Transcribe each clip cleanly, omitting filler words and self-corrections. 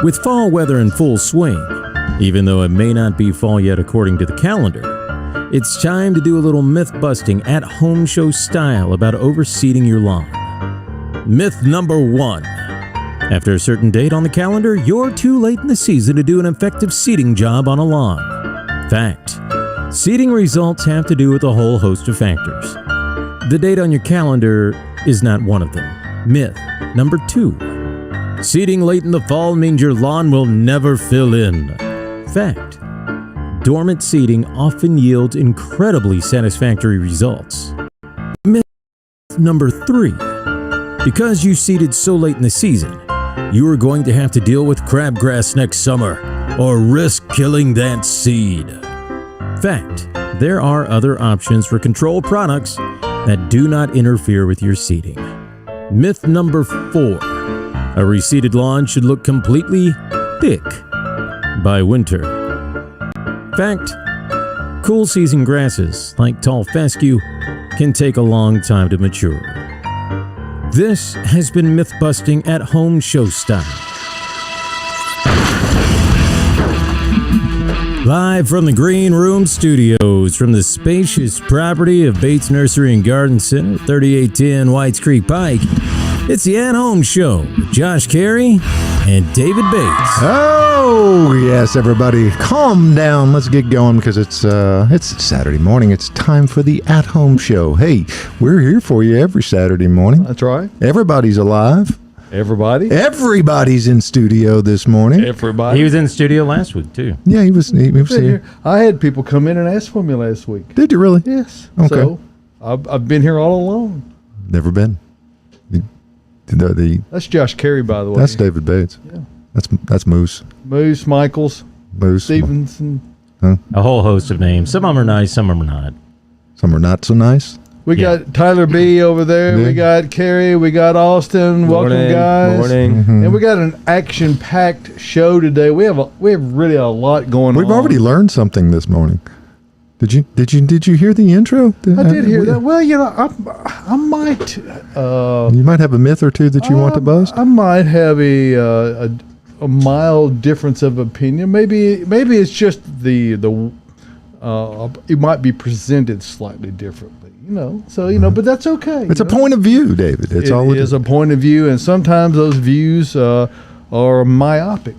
With fall weather in full swing, even though it may not be fall yet according to the calendar, it's time to do a little myth-busting at-home show style about overseeding your lawn. Myth number 1. After a certain date on the calendar, you're too late in the season to do an effective seeding job on a lawn. Fact. Seeding results have to do with a whole host of factors. The date on your calendar is not one of them. Myth number 2. Seeding late in the fall means your lawn will never fill in. Fact. Dormant seeding often yields incredibly satisfactory results. Myth number 3. Because you seeded so late in the season, you are going to have to deal with crabgrass next summer or risk killing that seed. Fact. There are other options for control products that do not interfere with your seeding. Myth number 4. A reseeded lawn should look completely thick by winter. Fact. Cool season grasses, like tall fescue, can take a long time to mature. This has been Myth-Busting at Home Show Style. Live from the Green Room Studios, from the spacious property of Bates Nursery and Garden Center, 3810 Whites Creek Pike, it's the At Home Show with Josh Cary and David Bates. Oh, yes, everybody. Calm down. Let's get going because it's Saturday morning. It's time for the At Home Show. Hey, we're here for you every Saturday morning. That's right. Everybody's alive. Everybody? Everybody's in studio this morning. Everybody. He was in studio last week, too. Yeah, he was here. I had people come in and ask for me last week. Did you really? Yes. Okay. So, I've been here all along. Never been. That's Josh Cary, by the way. That's David Bates. Yeah. That's Moose. Moose, Michaels, Moose. Stevenson. Huh? A whole host of names. Some of them are nice, some of them are not. Some are not so nice. We got Tyler B over there. Yeah. We got Cary. We got Austin. Welcome, guys. Morning. Mm-hmm. And we got an action-packed show today. We have really a lot going on. We've already learned something this morning. Did you hear the intro? I did hear that. Well, I might. You might have a myth or two that you want to bust. I might have a mild difference of opinion. Maybe it's just it might be presented slightly differently. But that's okay. It's a point of view, David. It is a point of view, and sometimes those views are myopic.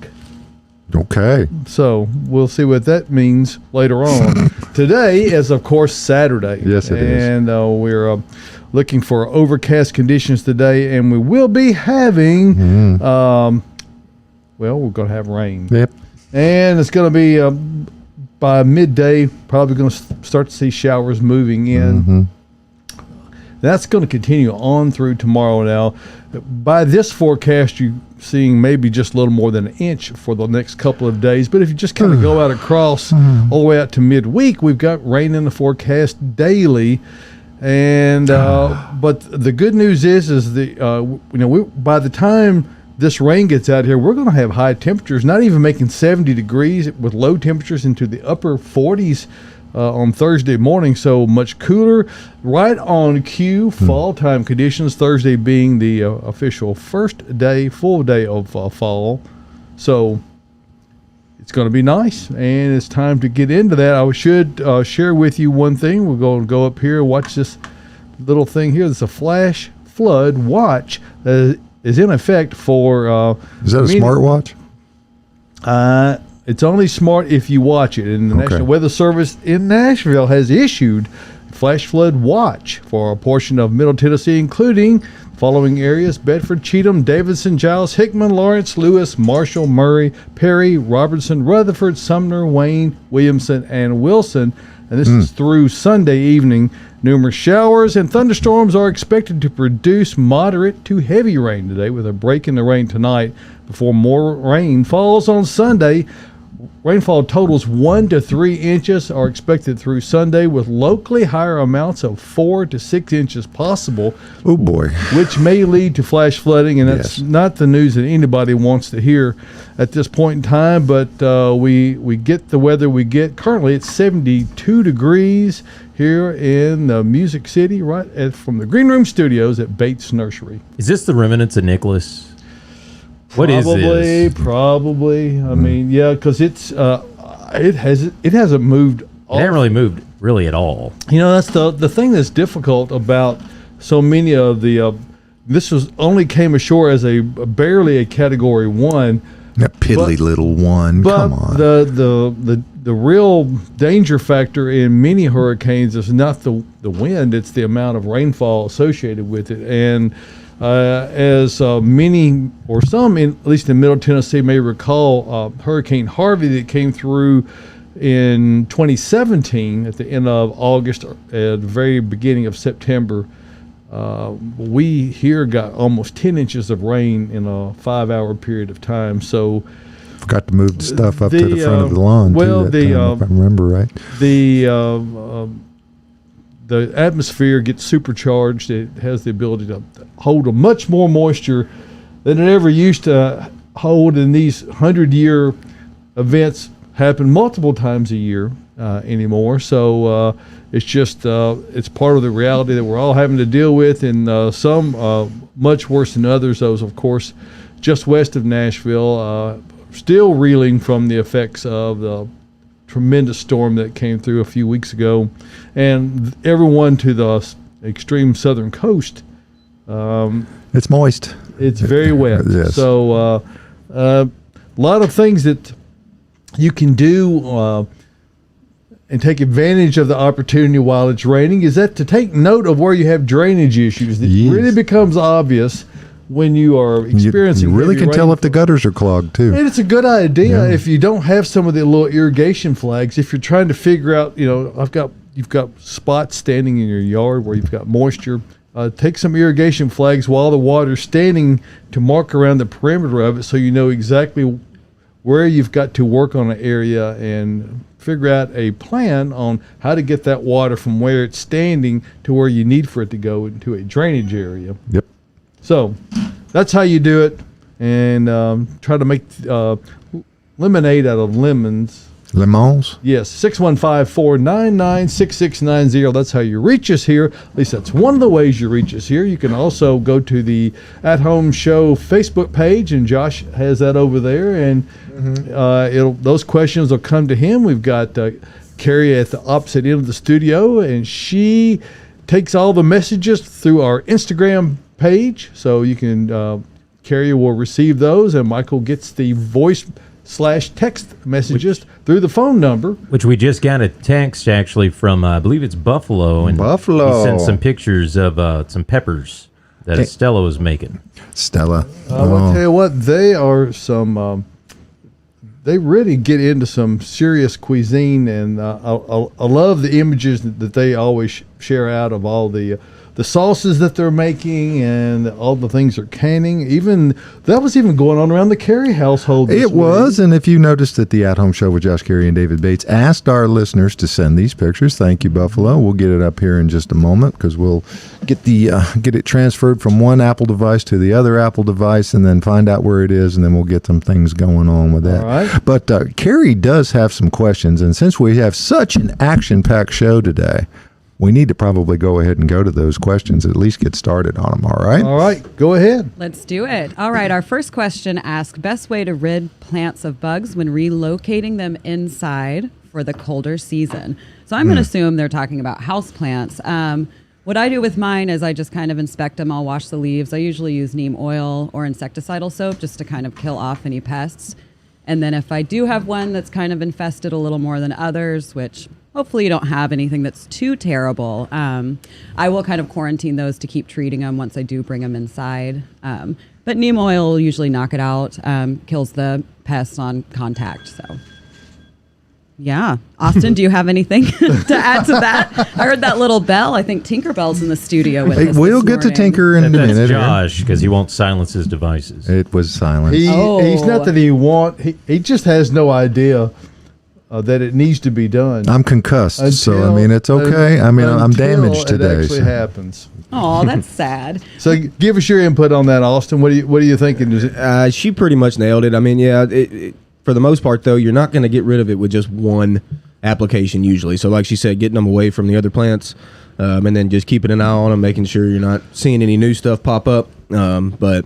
Okay. So we'll see what that means later on. Today is, of course, Saturday. Yes, it is. And we're looking for overcast conditions today, and we will be having, we're going to have rain. Yep. And it's going to be, by midday, probably going to start to see showers moving in. Mm-hmm. That's going to continue on through tomorrow now. By this forecast, you're seeing maybe just a little more than an inch for the next couple of days. But if you just kind of go out across all the way out to midweek, we've got rain in the forecast daily. And but the good news is by the time this rain gets out here, we're going to have high temperatures, not even making 70 degrees with low temperatures into the upper 40s. On Thursday morning, so much cooler, right on cue, fall time conditions, Thursday being the official full day of fall. So it's going to be nice, and it's time to get into that. I should share with you one thing. We're going to go up here and watch this little thing here. It's a flash flood watch that is in effect for... is that a smartwatch? It's only smart if you watch it. And the National Weather Service in Nashville has issued flash flood watch for a portion of Middle Tennessee, including the following areas: Bedford, Cheatham, Davidson, Giles, Hickman, Lawrence, Lewis, Marshall, Murray, Perry, Robertson, Rutherford, Sumner, Wayne, Williamson, and Wilson. And this is through Sunday evening. Numerous showers and thunderstorms are expected to produce moderate to heavy rain today, with a break in the rain tonight before more rain falls on Sunday. Rainfall totals 1 to 3 inches are expected through Sunday, with locally higher amounts of 4 to 6 inches possible. Oh, boy. Which may lead to flash flooding, and that's not the news that anybody wants to hear at this point in time, but we get the weather we get. Currently, it's 72 degrees here in Music City, from the Green Room Studios at Bates Nursery. Is this the remnants of Nicholas? What is this? Probably. I mean, yeah, because it hasn't moved. It hasn't really moved really at all. That's the thing that's difficult about so many of the. This only came ashore as barely a Category 1. That piddly little one. But Come on. the real danger factor in many hurricanes is not the wind; it's the amount of rainfall associated with it. And as many or some, at least in Middle Tennessee, may recall, Hurricane Harvey that came through in 2017 at the end of August, at the very beginning of September. We here got almost 10 inches of rain in a 5-hour period of time. So Forgot to move the stuff up to the front of the lawn. Well, too, if I remember right. The atmosphere gets supercharged. It has the ability to hold a much more moisture than it ever used to hold. And these 100-year events happen multiple times a year anymore. So it's just it's part of the reality that we're all having to deal with, and some much worse than others. Those, of course, just west of Nashville, still reeling from the effects of the tremendous storm that came through a few weeks ago, and everyone to the extreme southern coast. It's moist. It's very wet. Yes. So a lot of things that you can do and take advantage of the opportunity while it's raining is that to take note of where you have drainage issues. It really becomes obvious when you are experiencing. You really can tell rainfall. if the gutters are clogged too. And it's a good idea if you don't have some of the little irrigation flags. If you're trying to figure out, you've got spots standing in your yard where you've got moisture. Take some irrigation flags while the water's standing to mark around the perimeter of it, so you know exactly where you've got to work on an area and figure out a plan on how to get that water from where it's standing to where you need for it to go into a drainage area. Yep. So that's how you do it, and try to make lemonade out of lemons. Lemons? Yes, 615-499-6690. That's how you reach us here. At least that's one of the ways you reach us here. You can also go to the At Home Show Facebook page, and Josh has that over there, and those questions will come to him. We've got Cary at the opposite end of the studio, and she takes all the messages through our Instagram page, so you can Cary will receive those, and Michael gets the voice/text messages through the phone number. Which we just got a text actually from, I believe it's Buffalo. And Buffalo. He sent some pictures of some peppers that Estella was making. Stella. I'll tell you what, they are some, they really get into some serious cuisine, and I love the images that they always share out of all the sauces that they're making and all the things they're canning. Even that was even going on around the Cary household. It was, and if you noticed at the At Home Show with Josh Cary and David Bates asked our listeners to send these pictures. Thank you, Buffalo. We'll get it up here in just a moment because we'll get it transferred from one Apple device to the other Apple device, and then find out where it is, and then we'll get some things going on with that. All right. But Cary does have some questions, and since we have such an action-packed show today, we need to probably go ahead and go to those questions, at least get started on them, all right? All right, go ahead. Let's do it. All right, our first question asks, best way to rid plants of bugs when relocating them inside for the colder season. So I'm going to assume they're talking about house plants. What I do with mine is I just kind of inspect them. I'll wash the leaves. I usually use neem oil or insecticidal soap just to kind of kill off any pests. And then if I do have one that's kind of infested a little more than others, which hopefully you don't have anything that's too terrible, I will kind of quarantine those to keep treating them once I do bring them inside. But neem oil will usually knock it out, kills the pests on contact. So, yeah. Austin, do you have anything to add to that? I heard that little bell. I think Tinkerbell's in the studio with us. We'll get to Tinker in a minute. That's Josh, because he won't silence his devices. It was silent. He's not that he just has no idea that it needs to be done. I'm concussed, so I mean, it's okay. I mean, I'm damaged today. It actually happens. Oh, that's sad. So give us your input on that, Austin. What are you thinking? She pretty much nailed it. I mean, yeah, for the most part, though, you're not going to get rid of it with just one application usually. So like she said, getting them away from the other plants, and then just keeping an eye on them, making sure you're not seeing any new stuff pop up. But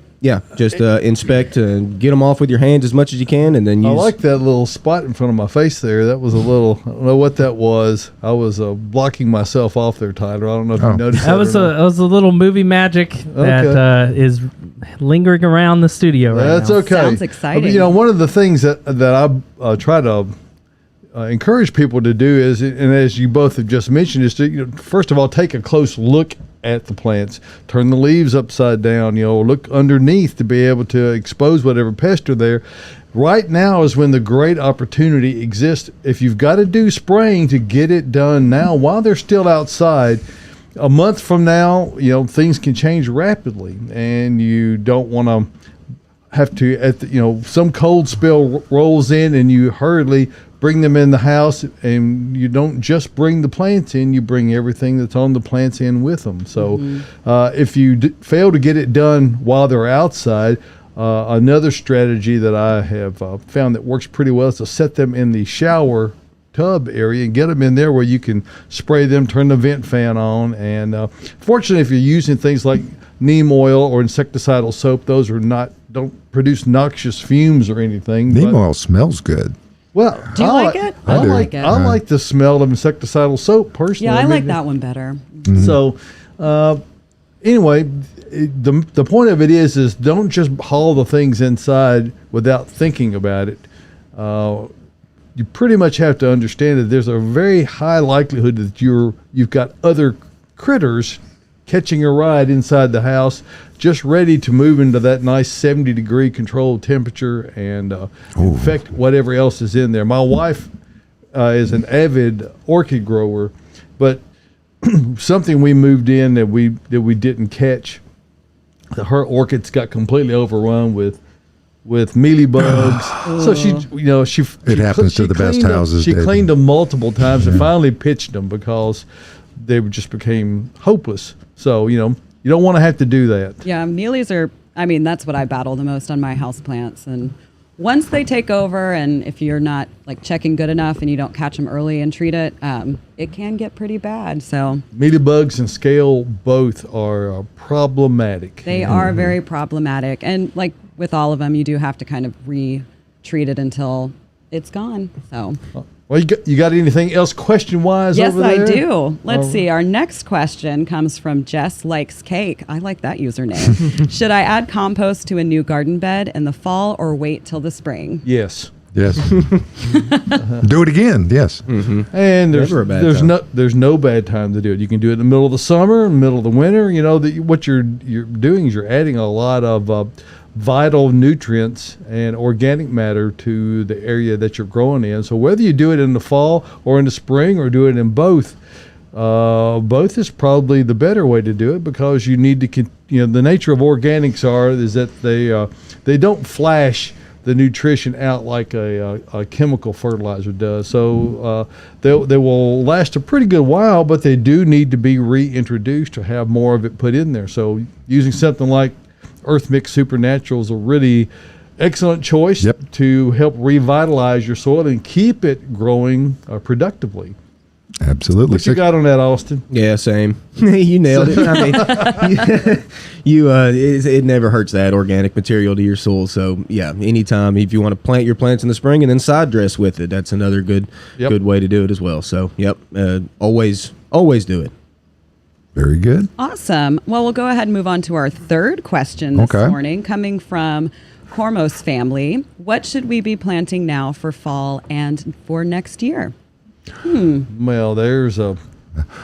just inspect and get them off with your hands as much as you can, and then use. I like that little spot in front of my face there. That was a little, I don't know what that was. I was blocking myself off there, Tyler. I don't know if you noticed that. That was a little movie magic that is lingering around the studio right now. That's okay. Sounds exciting. You know, one of the things that I try to encourage people to do is, and as you both have just mentioned, is to first of all take a close look at the plants, turn the leaves upside down, look underneath to be able to expose whatever pests are there. Right now is when the great opportunity exists. If you've got to do spraying, to get it done now while they're still outside. A month from now, things can change rapidly, and you don't want to have to, some cold spell rolls in and you hurriedly bring them in the house, and you don't just bring the plants in, you bring everything that's on the plants in with them. So if you fail to get it done while they're outside, another strategy that I have found that works pretty well is to set them in the shower tub area and get them in there where you can spray them, turn the vent fan on. And fortunately, if you're using things like neem oil or insecticidal soap, those don't produce noxious fumes or anything. Neem oil smells good. Well, do you like it? I do. like it. I like the smell of insecticidal soap personally. Yeah, I like that one better. So, anyway, the point of it is don't just haul the things inside without thinking about it. You pretty much have to understand that there's a very high likelihood that you've got other critters catching a ride inside the house, just ready to move into that nice 70-degree controlled temperature and infect whatever else is in there. My wife is an avid orchid grower, but something we moved in that we didn't catch, her orchids got completely overrun with mealybugs. So she happens to the best houses. She David. cleaned them multiple times and finally pitched them because they just became hopeless. So, you don't want to have to do that. Yeah, mealies that's what I battle the most on my houseplants. And once they take over, and if you're not checking good enough and you don't catch them early and treat it, it can get pretty bad. So Mealybugs and scale both are problematic. They are very problematic. And with all of them, you do have to kind of re-treat it until it's gone. So. Well, you got anything else question-wise yes, over there? I do. Let's see. Our next question comes from Jess Likes Cake. I like that username. Should I add compost to a new garden bed in the fall or wait till the spring? Yes. Yes. Do it again. Yes. Mm-hmm. And there's no bad time to do it. You can do it in the middle of the summer, in the middle of the winter. What you're doing is you're adding a lot of vital nutrients and organic matter to the area that you're growing in. So whether you do it in the fall or in the spring or do it in both is probably the better way to do it, because you need to, the nature of organics is that they don't flash the nutrition out like a chemical fertilizer does. So they will last a pretty good while, but they do need to be reintroduced to have more of it put in there. So using something like Earth Mix Supernatural is a really excellent choice to help revitalize your soil and keep it growing productively. Absolutely. What you got on that, Austin? Yeah, same. You nailed it. I mean, it never hurts to add organic material to your soil. So yeah, anytime if you want to plant your plants in the spring and then side dress with it, that's another good way to do it as well. So always do it. Very good. Awesome. Well, we'll go ahead and move on to our third question this morning, coming from Compost family. What should we be planting now for fall and for next year? Well,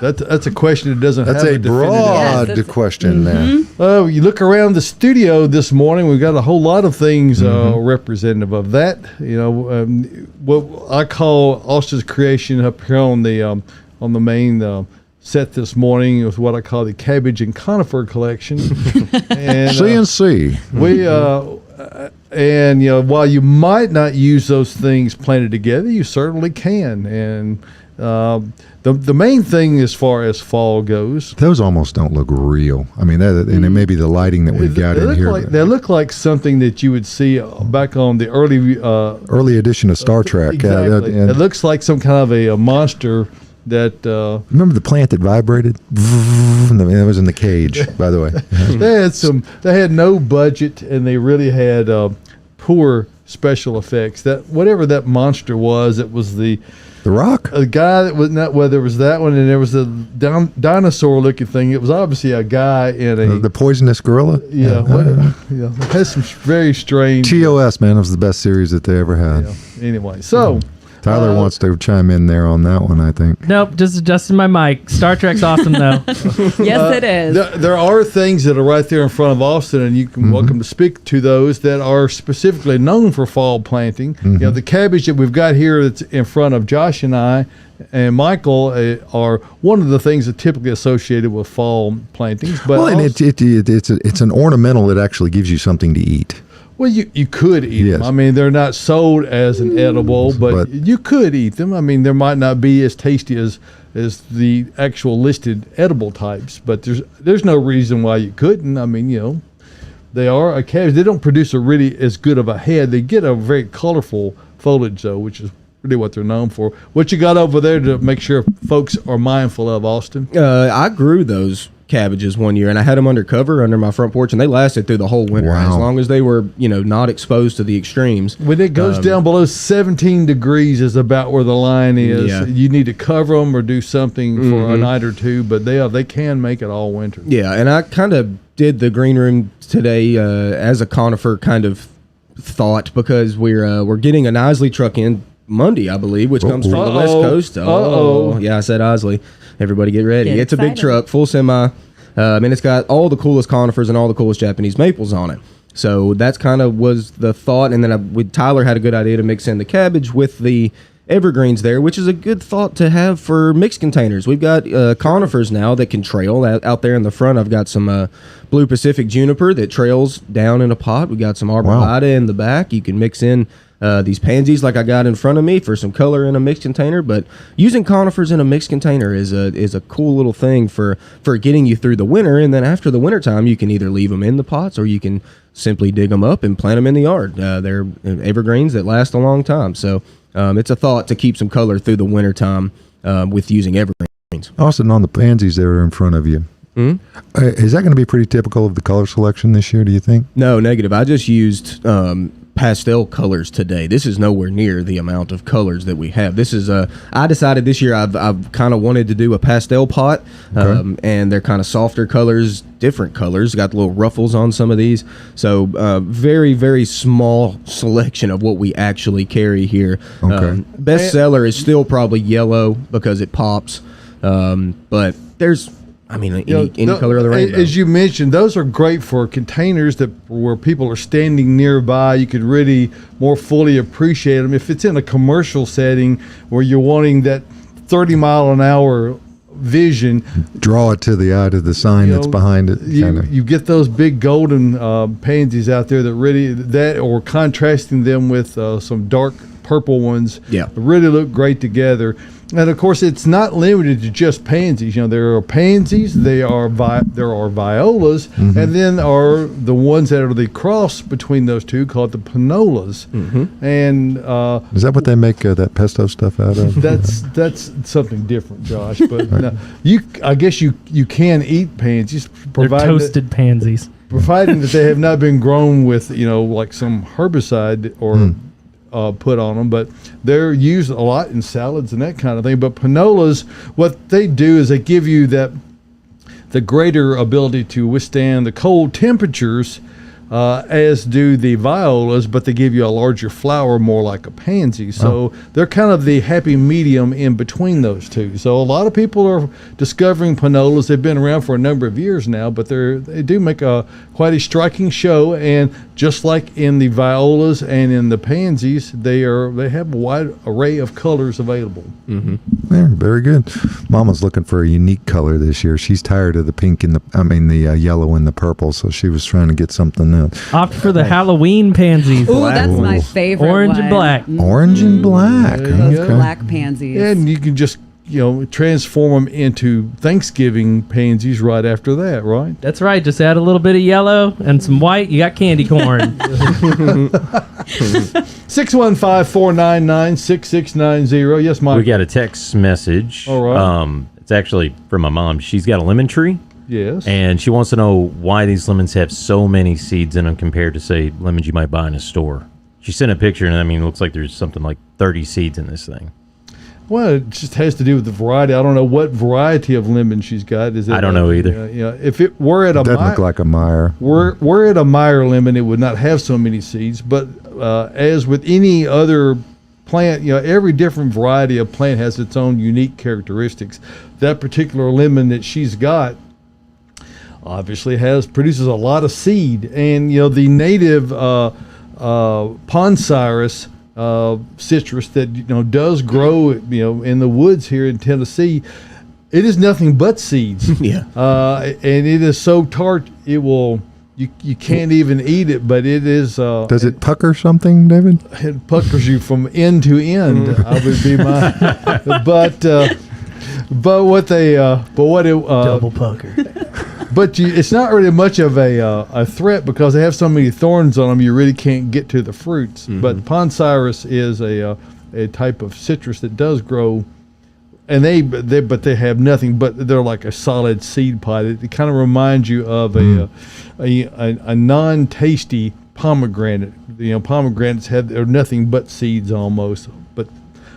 that's a question that doesn't have a broad question there. Well, you look around the studio this morning, we've got a whole lot of things representative of that. What I call Austin's creation up here on the main set this morning is what I call the cabbage and conifer collection. And CNC. While you might not use those things planted together, you certainly can. And the main thing as far as fall goes, those almost don't look real. I mean, and it may be the lighting that we've got in here. They look like something that you would see back on the early edition of Star Trek. Exactly. It looks like some kind of a monster that Remember the plant that vibrated? That was in the cage, by the way. they had no budget, and they really had poor special effects. That whatever that monster was, it was the Rock? a guy that was not. Well, there was that one, and there was a dinosaur looking thing. It was obviously a guy in a The poisonous gorilla? yeah. It has some very strange. TOS, man, it was the best series that they ever had. Yeah. Anyway, so Tyler wants to chime in there on that one, I think. Nope, just adjusting my mic. Star Trek's awesome though. Yes, it is. there are things that are right there in front of Austin, and you can welcome to speak to those that are specifically known for fall planting. You know, the cabbage that we've got here that's in front of Josh and I and Michael are one of the things that typically associated with fall plantings. But Well, and it's an ornamental that actually gives you something to eat. well, you could eat Yes. them. I mean, they're not sold as an edible, but you could eat them. I mean, they might not be as tasty as the actual listed edible types, but there's no reason why you couldn't. I mean, you know, they are a cabbage. They don't produce a really as good of a head. They get a very colorful foliage, though, which is really what they're known for. What you got over there to make sure folks are mindful of, Austin? I grew those cabbages one year, and I had them under cover under my front porch, and they lasted through the whole winter. Wow. As long as they were, not exposed to the extremes. When it goes down below 17 degrees is about where the line is. Yeah. You need to cover them or do something for a night or two, but they can make it all winter. Yeah, and I kind of did the green room today as a conifer kind of thought, because we're getting an Isley truck in Monday, I believe, which comes from the West Coast. Uh-oh. Yeah, I said Isley. Everybody get ready. Get It's a big excited. truck, full semi, and it's got all the coolest conifers and all the coolest Japanese maples on it. So that's kind of was the thought, and then Tyler had a good idea to mix in the cabbage with the evergreens there, which is a good thought to have for mixed containers. We've got conifers now that can trail out there in the front. I've got some blue Pacific juniper that trails down in a pot. We got some arborvitae in the back. You can mix in these pansies like I got in front of me for some color in a mixed container. But using conifers in a mixed container is a cool little thing for getting you through the winter. And then after the winter time, you can either leave them in the pots or you can simply dig them up and plant them in the yard. They're evergreens that last a long time. So it's a thought to keep some color through the winter time with using evergreens. Austin, on the pansies that are in front of you, is that going to be pretty typical of the color selection this year, do you think? No, negative. I just used pastel colors today. This is nowhere near the amount of colors that we have. This is I decided this year I've kind of wanted to do a pastel pot, and they're kind of softer colors, different colors. Got little ruffles on some of these, so very, very small selection of what we actually carry here. Okay. Best seller is still probably yellow because it pops, but there's any color of the rainbow. As you mentioned, those are great for containers where people are standing nearby. You could really more fully appreciate them. If it's in a commercial setting where you're wanting that 30-mile-an-hour vision, Draw it to the eye to the sign that's behind it. you get those big golden pansies out there or contrasting them with some dark purple ones. Yeah. Really look great together. And of course, it's not limited to just pansies. There are pansies, there are violas, and then are the ones that are the cross between those two called the panolas. And Is that what they make that pesto stuff out of? that's something different, Josh. But no, I guess you can eat pansies, They're provided toasted pansies. providing that they have not been grown with like some herbicide or put on them, but they're used a lot in salads and that kind of thing. But panolas, what they do is they give you the greater ability to withstand the cold temperatures, as do the violas, but they give you a larger flower, more like a pansy. So they're kind of the happy medium in between those two. So a lot of people are discovering panolas. They've been around for a number of years now, but they do make quite a striking show. And just like in the violas and in the pansies, they have a wide array of colors available. Yeah, very good. Mama's looking for a unique color this year. She's tired of the pink and the yellow and the purple, so she was trying to get something else. Opt for the Halloween pansies. Ooh, that's my favorite Orange one. and black. Orange and black. There you Those go. black pansies. And you can just transform them into Thanksgiving pansies right after that, right? That's right. Just add a little bit of yellow and some white. You got candy corn. 615-499-6690. Yes, Mike. We got a text message. All right. It's actually from my mom. She's got a lemon tree. Yes. And she wants to know why these lemons have so many seeds in them compared to, say, lemons you might buy in a store. She sent a picture, and it looks like there's something like 30 seeds in this thing. Well, it just has to do with the variety. I don't know what variety of lemon she's got. I don't know either. If it were at a Doesn't look like a Meyer. Were it a Meyer lemon, it would not have so many seeds. But as with any other plant, every different variety of plant has its own unique characteristics. That particular lemon that she's got obviously produces a lot of seed, and the native Poncirus citrus that does grow in the woods here in Tennessee, it is nothing but seeds. Yeah. And it is so tart you can't even eat it, but it is. Does it pucker something, David? It puckers you from end to end. I would be my, but what it Double pucker. But it's not really much of a threat because they have so many thorns on them. You really can't get to the fruits. Mm-hmm. But Poncirus is a type of citrus that does grow, and they have nothing but they're like a solid seed pod. It kind of reminds you of a non-tasty pomegranate. Pomegranates are nothing but seeds almost. But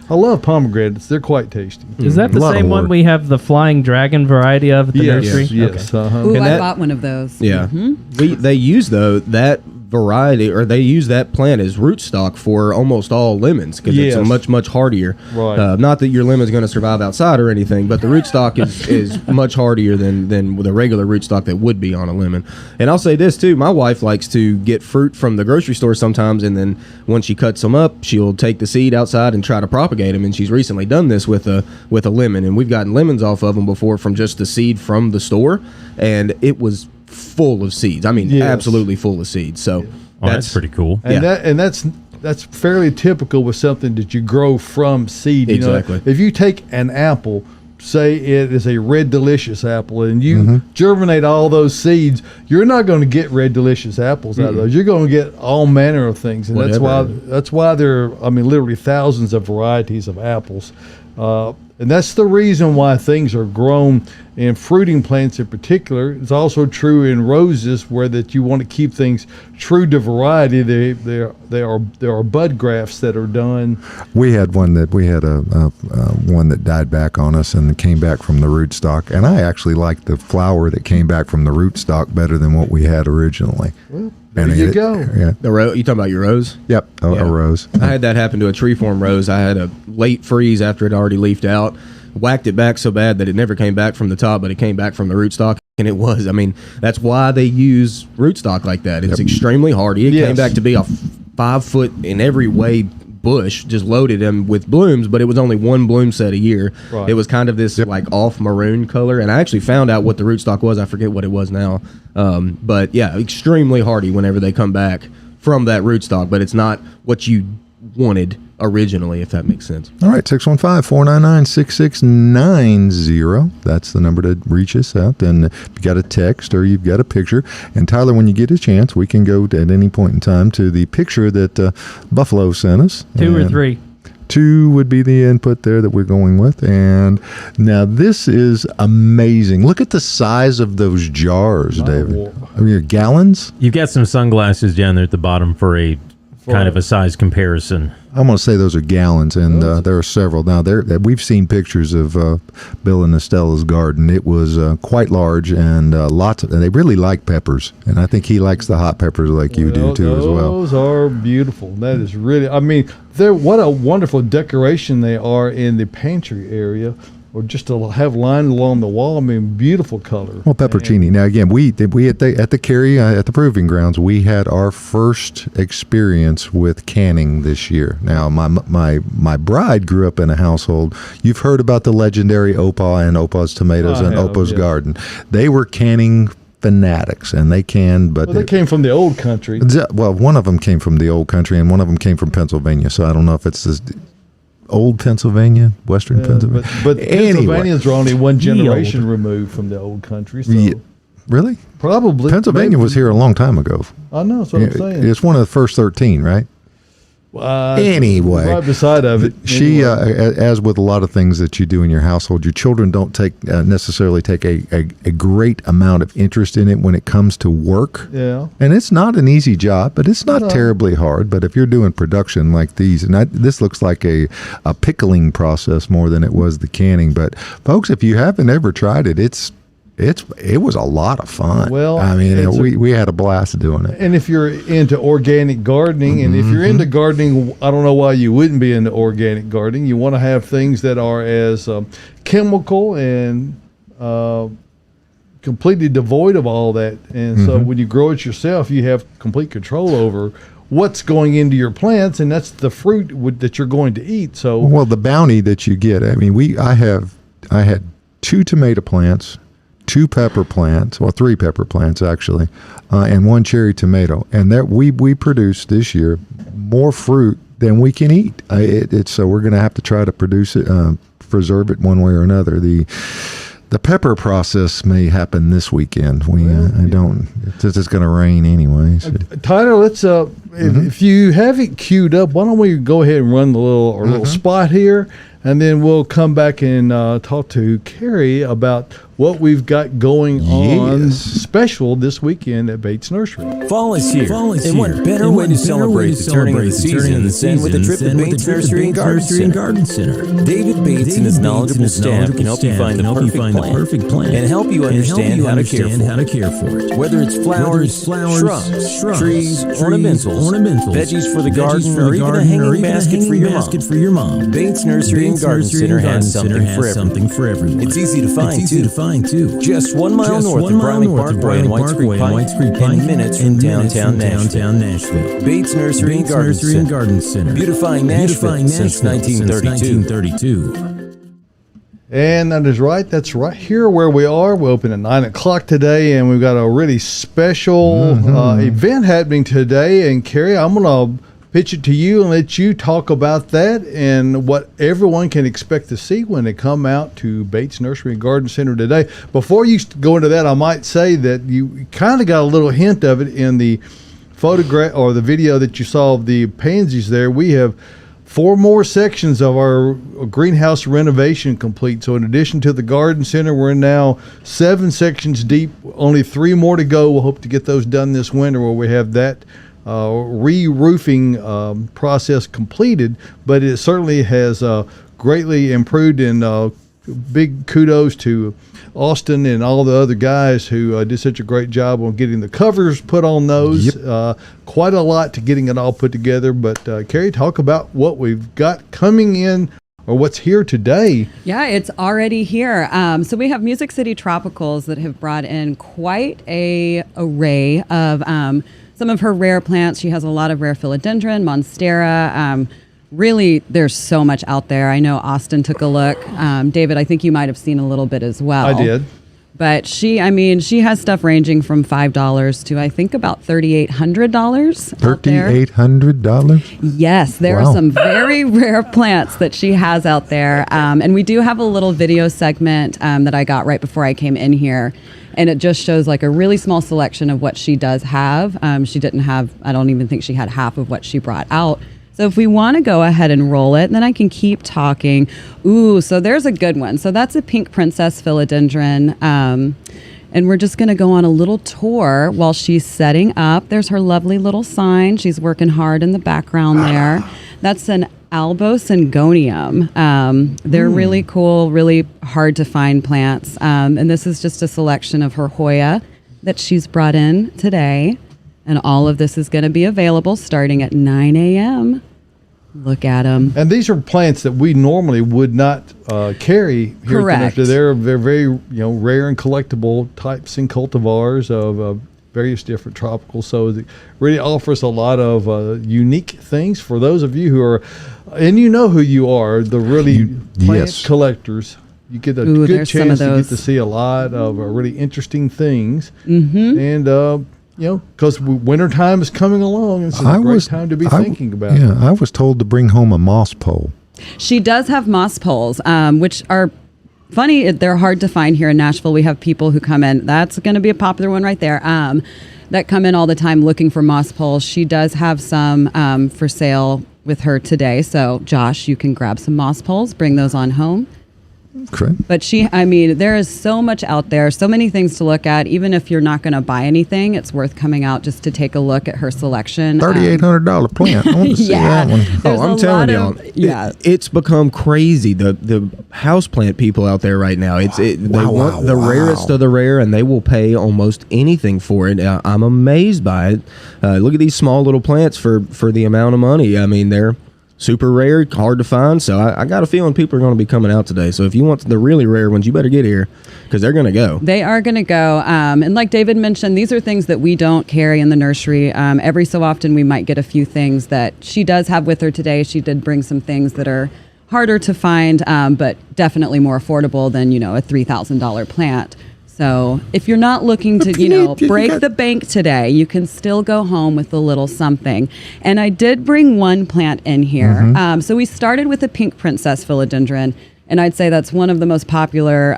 I love pomegranates. They're quite tasty. Is that the same one we have the flying dragon variety of at the nursery? Yes. Okay. Ooh, I bought one of those. Yeah. Mm-hmm. They use that variety, or they use that plant as rootstock for almost all lemons because it's much, much hardier. Right. Not that your lemon's going to survive outside or anything, but the rootstock is much hardier than the regular rootstock that would be on a lemon. And I'll say this too, my wife likes to get fruit from the grocery store sometimes, and then when she cuts them up, she'll take the seed outside and try to propagate them. And she's recently done this with a lemon, and we've gotten lemons off of them before from just the seed from the store, and it was full of seeds. Absolutely full of seeds. So that's pretty cool. And that's fairly typical with something that you grow from seed. Exactly. If you take an apple, say it is a Red Delicious apple, and you germinate all those seeds, you're not going to get Red Delicious apples out of those. You're going to get all manner of things, and that's why there are literally thousands of varieties of apples. And that's the reason why things are grown in fruiting plants in particular. It's also true in roses, where that you want to keep things true to variety. There are bud grafts that are done. We had one that died back on us and came back from the rootstock, and I actually liked the flower that came back from the rootstock better than what we had originally. Well, there you go. Yeah. You talking about your rose? Yep, a rose. I had that happen to a tree-form rose. I had a late freeze after it already leafed out. Whacked it back so bad that it never came back from the top, but it came back from the rootstock. And it was. That's why they use rootstock like that. It's extremely hardy. It came back to be a 5 foot in every way bush, just loaded them with blooms, but it was only one bloom set a year. Right. It was kind of this like off maroon color, and I actually found out what the rootstock was. I forget what it was now. But yeah, extremely hardy whenever they come back from that rootstock, but it's not what you wanted originally, if that makes sense. All right, 615-499-6690. That's the number to reach us out. And if you got a text or you've got a picture, and Tyler, when you get a chance, we can go at any point in time to the picture that Buffalo sent us. 2 or 3. 2 would be the input there that we're going with. And now this is amazing. Look at the size of those jars, David. Gallons? You've got some sunglasses down there at the bottom for a kind of a size comparison. I'm going to say those are gallons, and there are several. Now, we've seen pictures of Bill and Estella's garden. It was quite large, and and they really like peppers, and I think he likes the hot peppers like you do too as well. Those are beautiful. That is really, what a wonderful decoration they are in the pantry area, or just to have lined along the wall. Beautiful color. Well, peppercini. Now, again, we at the Cary at the Proving Grounds, we had our first experience with canning this year. Now, my bride grew up in a household. You've heard about the legendary Opa and Opa's tomatoes and Opa's garden. They were canning fanatics, and they canned, but they came from the old country. Well, one of them came from the old country, and one of them came from Pennsylvania. So I don't know if it's this. old Pennsylvania, Western Pennsylvania. But Anyway. Pennsylvanians are only one generation removed from the old country. So Yeah. Really? probably Pennsylvania was here a long time ago. I know. That's what I'm saying. It's one of the first 13, right? Anyway, right beside of it. She, Anyway. as with a lot of things that you do in your household, your children don't necessarily take a great amount of interest in it when it comes to work. Yeah. And it's not an easy job, but it's not terribly hard. But if you're doing production like these, and this looks like a pickling process more than it was the canning. But folks, if you haven't ever tried it, it was a lot of fun. Well, I mean, we had a blast doing it. And if you're into organic gardening, and if you're into gardening, I don't know why you wouldn't be into organic gardening. You want to have things that are as chemical and completely devoid of all that. And so when you grow it yourself, you have complete control over what's going into your plants, and that's the fruit that you're going to eat. So, well, the bounty that you get. I mean, I had 2 tomato plants, 2 pepper plants, well, 3 pepper plants actually, and 1 cherry tomato, and that we produced this year more fruit than we can eat. So we're going to have to try to produce it, preserve it one way or another. The pepper process may happen this weekend. It's going to rain anyway. So. Tyler, let's if you have it queued up, why don't we go ahead and run the little spot here, and then we'll come back and talk to Cary about what we've got going on special this weekend at Bates Nursery. Fall is here. And what better way to celebrate the turning of the season than with a trip to Bates Nursery and Garden Center. David Bates and his knowledgeable staff can help you find the perfect plant and help you understand how to care for it. Whether it's flowers, shrubs, trees, ornamentals, veggies for the garden, or even a hanging basket for your mom. Bates Nursery and Garden Center has something for everyone. It's easy to find too. Just 1 mile north of Browning Parkway and Whites Creek Pike, 10 minutes from downtown Nashville. Bates Nursery and Garden Center. Beautifying Nashville since 1932. And that is right. That's right here where we are. We open at 9 o'clock today, and we've got a really special event happening today. And Cary, I'm going to pitch it to you and let you talk about that and what everyone can expect to see when they come out to Bates Nursery and Garden Center today. Before you go into that, I might say that you kind of got a little hint of it in the photograph or the video that you saw of the pansies there. We have 4 more sections of our greenhouse renovation complete. So in addition to the garden center, we're now 7 sections deep, only 3 more to go. We'll hope to get those done this winter where we have that re-roofing process completed, but it certainly has greatly improved, and big kudos to Austin and all the other guys who did such a great job on getting the covers put on those. Quite a lot to getting it all put together, but Cary, talk about what we've got coming in or what's here today. Yeah, it's already here. So we have Music City Tropicals that have brought in quite a array of some of her rare plants. She has a lot of rare philodendron, monstera. Really, there's so much out there. I know Austin took a look. David, I think you might have seen a little bit as well. I did. But she has stuff ranging from $5 to I think about $3,800. $3,800? Yes, there are some very rare plants that she has out there. And we do have a little video segment that I got right before I came in here. And it just shows like a really small selection of what she does have. She didn't have, I don't even think she had half of what she brought out. So if we want to go ahead and roll it, then I can keep talking. Ooh, so there's a good one. So that's a pink princess philodendron. And we're just going to go on a little tour while she's setting up. There's her lovely little sign. She's working hard in the background there. That's an albosingonium. They're really cool, really hard to find plants. And this is just a selection of her Hoya that she's brought in today. And all of this is going to be available starting at 9 a.m. Look at them. And these are plants that we normally would not carry here. Correct. They're very rare and collectible types and cultivars of various different tropicals. So it really offers a lot of unique things for those of you who are, and you know who you are, the really plant collectors. You get a good chance to get to see a lot of really interesting things. And because wintertime is coming along, and it's a great time to be thinking about it. Yeah, I was told to bring home a moss pole. She does have moss poles, which are funny. They're hard to find here in Nashville. We have people who come in. That's going to be a popular one right there. That come in all the time looking for moss poles. She does have some for sale with her today. So, Josh, you can grab some moss poles, bring those on home. Okay. But there is so much out there, so many things to look at. Even if you're not going to buy anything, it's worth coming out just to take a look at her selection. $3,800 plant. I want to see Yeah. that one. There's I'm a telling lot y'all, of- it's become crazy. The houseplant people out there right now, they want the rarest of the rare, and they will pay almost anything for it. I'm amazed by it. Look at these small little plants for the amount of money. I mean, they're super rare, hard to find. So I got a feeling people are going to be coming out today. So if you want the really rare ones, you better get here because they're going to go. They are going to go. And like David mentioned, these are things that we don't carry in the nursery. Every so often we might get a few things that she does have with her today. She did bring some things that are harder to find, but definitely more affordable than, a $3,000 plant. So if you're not looking to, break the bank today, you can still go home with a little something. And I did bring one plant in here. So we started with a pink princess philodendron, and I'd say that's one of the most popular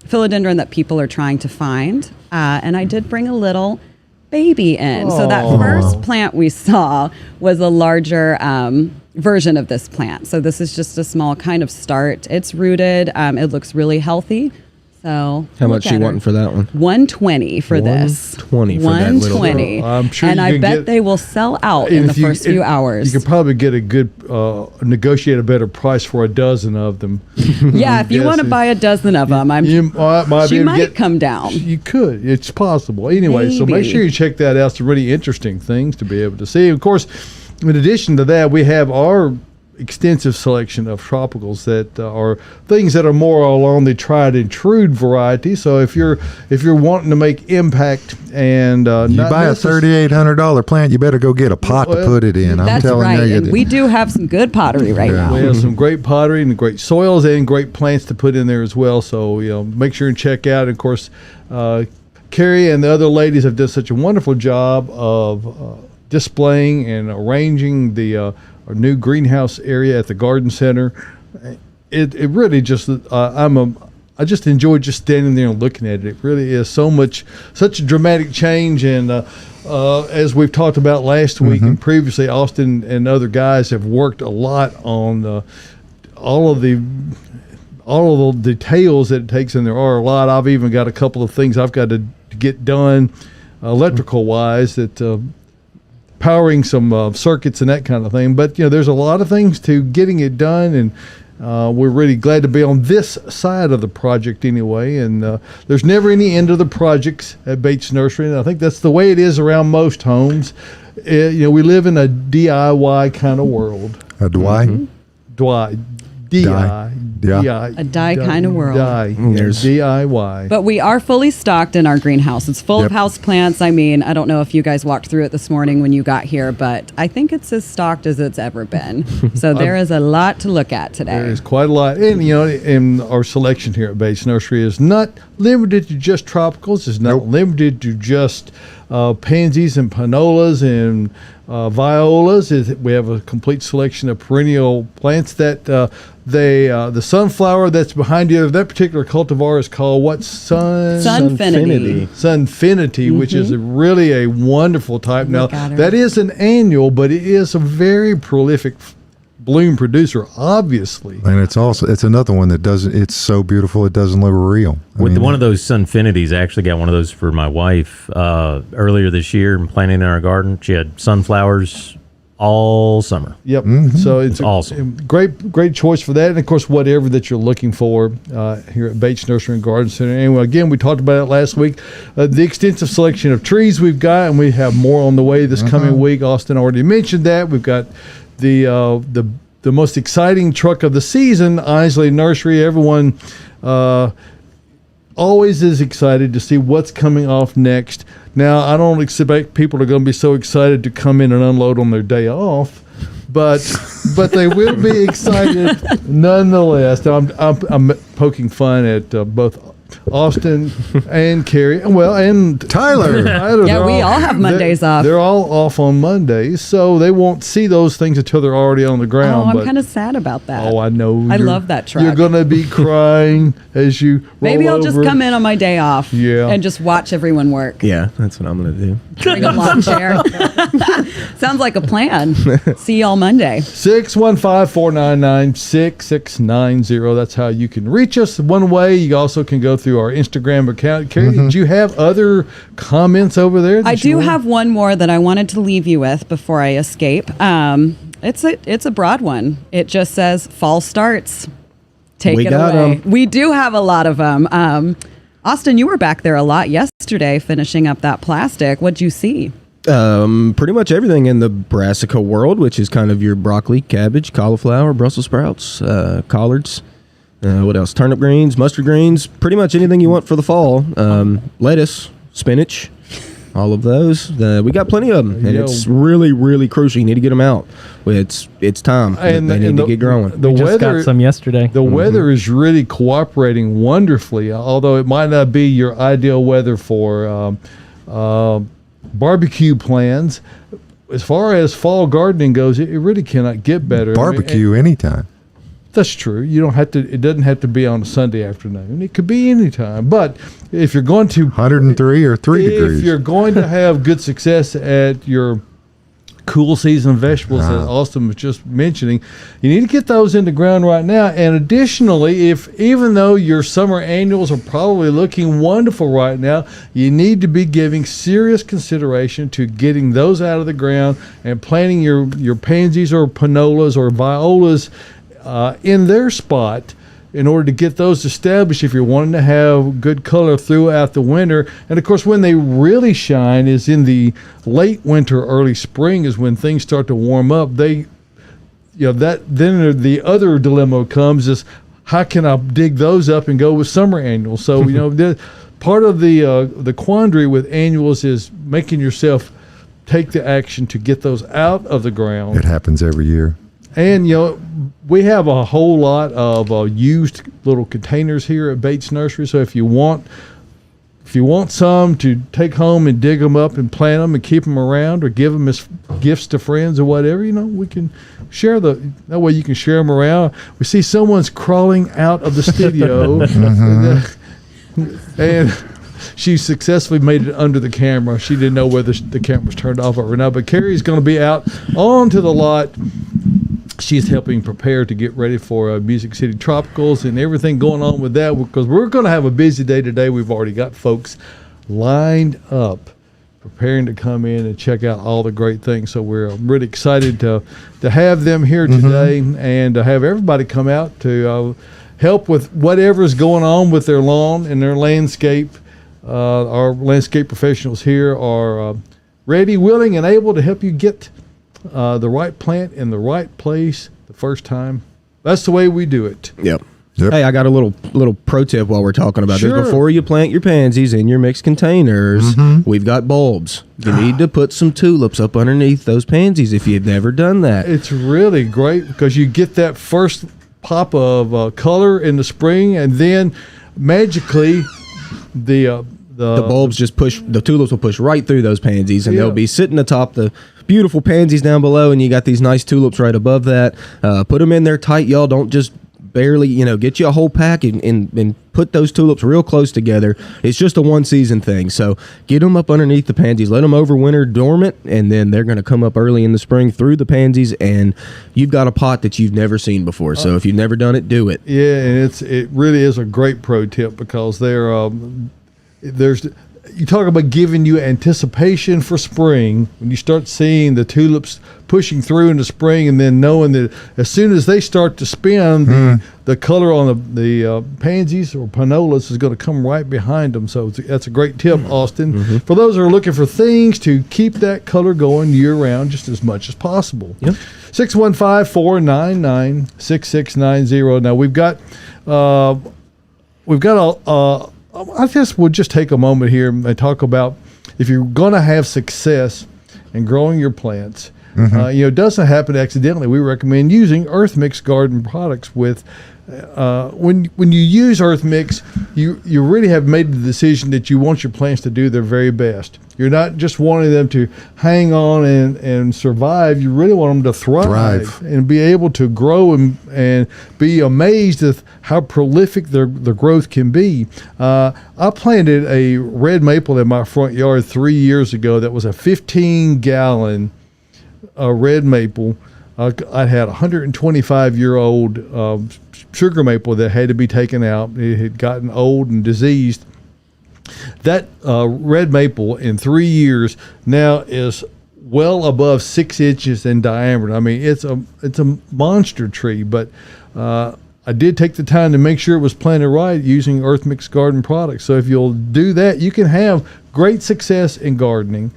philodendron that people are trying to find. And I did bring a little baby in. So that first plant we saw was a larger version of this plant. So this is just a small kind of start. It's rooted. It looks really healthy. So how much you wanting for that one? $120 for this. $120 for that little $120. I'm sure and you I can bet get- they will sell out in the first few hours. You could probably get a good, negotiate a better price for a dozen of them. Yeah, if you want to buy a dozen of them, You might she be able to might get- come down. You could. It's possible. Anyway, so make Maybe. sure you check that out. Some really interesting things to be able to see. Of course, in addition to that, we have our extensive selection of tropicals that are things that are more along the tried and true variety. So if you're wanting to make impact and You buy a $3,800 plant, you better go get a pot to put it in. I'm That's telling right. you. And we do have some good pottery right Yeah. now. we have some great pottery and great soils and great plants to put in there as well. So make sure and check out. Of course, Cary and the other ladies have done such a wonderful job of displaying and arranging the our new greenhouse area at the garden center. It really just I just enjoy just standing there and looking at it. It really is such a dramatic change. And as we've talked about last week and previously, Austin and other guys have worked a lot on all of the details that it takes, and there are a lot. I've even got a couple of things I've got to get done electrical wise that powering some circuits and that kind of thing. But there's a lot of things to getting it done, and we're really glad to be on this side of the project anyway. And there's never any end of the projects at Bates Nursery, and I think that's the way it is around most homes. We live in a DIY kind of world. A Dwight? A die kind of world. There's- DIY. But we are fully stocked in our greenhouse. It's full Yep. of house plants. I mean, I don't know if you guys walked through it this morning when you got here, but I think it's as stocked as it's ever been. So there is a lot to look at today. There is quite a lot. And, and our selection here at Bates Nursery is not limited to just tropicals. It's not limited to just pansies and panolas and violas. We have a complete selection of perennial plants that the sunflower that's behind you, that particular cultivar is called what? Sunfinity. Sunfinity, which is really a wonderful type. Look Now, at her. that is an annual, but it is a very prolific bloom producer, obviously. And it's another one that doesn't, it's so beautiful it doesn't look real. One of those Sunfinities, I actually got one of those for my wife earlier this year and planting in our garden. She had sunflowers all summer. Yep. So it's awesome. Great choice for that. And of course, whatever that you're looking for here at Bates Nursery and Garden Center. Anyway, again, we talked about it last week. The extensive selection of trees we've got, and we have more on the way this coming week. Austin already mentioned that. We've got the most exciting truck of the season, Isley Nursery. Everyone always is excited to see what's coming off next. Now, I don't expect people are going to be so excited to come in and unload on their day off, but they will be excited nonetheless. I'm poking fun at both Austin and Cary, and Tyler. Yeah, we all have Mondays off. They're all off on Mondays, so they won't see those things until they're already on the ground. I'm kind of sad about that. Oh, I know. I love that truck. You're going to be crying as you roll Maybe I'll just over. come in on my day off Yeah. and just watch everyone work. Yeah, that's what I'm going to do. Bring a lawn chair. Sounds like a plan. See y'all Monday. 615-499-6690. That's how you can reach us one way. You also can go through our Instagram account. Cary, did you have other comments over there? I do have one more that I wanted to leave you with before I escape. It's a broad one. It just says fall starts. Take it away. We do have a lot of them. Austin, you were back there a lot yesterday finishing up that plastic. What'd you see? Pretty much everything in the brassica world, which is kind of your broccoli, cabbage, cauliflower, Brussels sprouts, collards. What else? Turnip greens, mustard greens, pretty much anything you want for the fall. Lettuce, spinach, all of those. We got plenty of them, and it's really, really crucial. You need to get them out. It's time. And they need to get growing. We just got some yesterday. The weather is really cooperating wonderfully, although it might not be your ideal weather for barbecue plans. As far as fall gardening goes, it really cannot get better. Barbecue anytime. That's true. You don't have to. It doesn't have to be on a Sunday afternoon. It could be any time. But if you're going to 103 or 3 degrees. if you're going to have good success at your cool season vegetables, as Austin was just mentioning, you need to get those in the ground right now. And additionally, even though your summer annuals are probably looking wonderful right now, you need to be giving serious consideration to getting those out of the ground and planting your pansies or panolas or violas in their spot in order to get those established if you're wanting to have good color throughout the winter. And of course, when they really shine is in the late winter, early spring is when things start to warm up. Then the other dilemma comes is, how can I dig those up and go with summer annuals? So, part of the quandary with annuals is making yourself take the action to get those out of the ground. It happens every year. And, we have a whole lot of used little containers here at Bates Nursery. So if you want some to take home and dig them up and plant them and keep them around or give them as gifts to friends or whatever, we can share that way you can share them around. We see someone's crawling out of the studio and she successfully made it under the camera. She didn't know whether the camera was turned off or not, but Cary's going to be out onto the lot. She's helping prepare to get ready for Music City Tropicals and everything going on with that, because we're going to have a busy day today. We've already got folks lined up preparing to come in and check out all the great things. So we're really excited to have them here today and to have everybody come out to help with whatever's going on with their lawn and their landscape. Our landscape professionals here are ready, willing, and able to help you get the right plant in the right place the first time. That's the way we do it. Yep. Hey, I got a little pro tip while we're talking about this. Before you plant your pansies in your mixed containers, we've got bulbs. You need to put some tulips up underneath those pansies if you've never done that. It's really great because you get that first pop of color in the spring, and then magically the bulbs the tulips will push right through those pansies, and they'll be sitting atop the beautiful pansies down below, and you got these nice tulips right above that. Put them in there tight, y'all. Don't just barely, get you a whole pack and put those tulips real close together. It's just a one season thing. So get them up underneath the pansies, let them overwinter dormant, and then they're going to come up early in the spring through the pansies, and you've got a pot that you've never seen before. So if you've never done it, do it. Yeah, and it really is a great pro tip because you talk about giving you anticipation for spring when you start seeing the tulips pushing through in the spring, and then knowing that as soon as they start to spin, the color on the pansies or panolas is going to come right behind them. So that's a great tip, Austin, for those who are looking for things to keep that color going year round just as much as possible. 615-499-6690. Now we've got I guess we'll just take a moment here and talk about if you're going to have success in growing your plants. It doesn't happen accidentally. We recommend using Earth Mix garden products with when you use Earth Mix, you really have made the decision that you want your plants to do their very best. You're not just wanting them to hang on and survive. You really want them to thrive. And be able to grow and be amazed at how prolific their growth can be. I planted a red maple in my front yard 3 years ago that was a 15-gallon red maple. I had a 125-year-old sugar maple that had to be taken out. It had gotten old and diseased. That red maple in 3 years now is well above 6 inches in diameter. I mean, it's a monster tree, but I did take the time to make sure it was planted right using Earth Mix Garden products. So if you'll do that, you can have great success in gardening.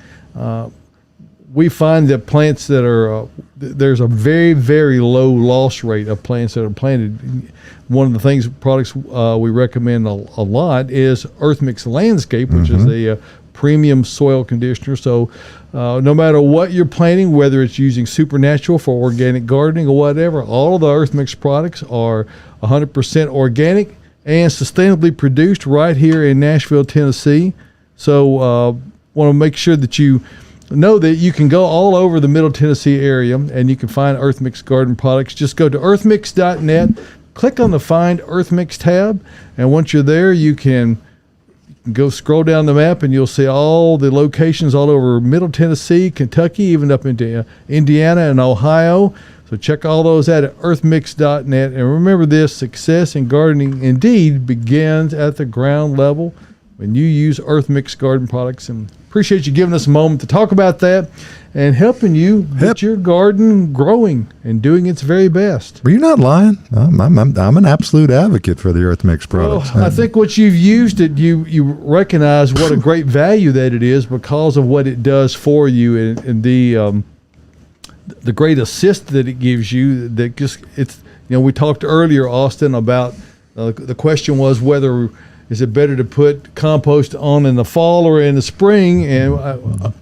We find that plants that are, there's a very, very low loss rate of plants that are planted. One of the products we recommend a lot is Earth Mix Landscape, which is a premium soil conditioner. So no matter what you're planting, whether it's using Supernatural for organic gardening or whatever, all of the Earth Mix products are 100% organic and sustainably produced right here in Nashville, Tennessee. So want to make sure that you know that you can go all over the Middle Tennessee area and you can find Earth Mix Garden products. Just go to earthmix.net, click on the Find Earth Mix tab, and once you're there, you can go scroll down the map and you'll see all the locations all over Middle Tennessee, Kentucky, even up into Indiana and Ohio. So check all those out at earthmix.net. And remember this, success in gardening indeed begins at the ground level when you use Earth Mix Garden products. And appreciate you giving us a moment to talk about that and helping you get your garden growing and doing its very best. But you're not lying. I'm an absolute advocate for the Earth Mix products. Well, I think once you've used it, you recognize what a great value that it is because of what it does for you and the great assist that it gives you. That just we talked earlier, Austin, about the question was whether. Is it better to put compost on in the fall or in the spring? And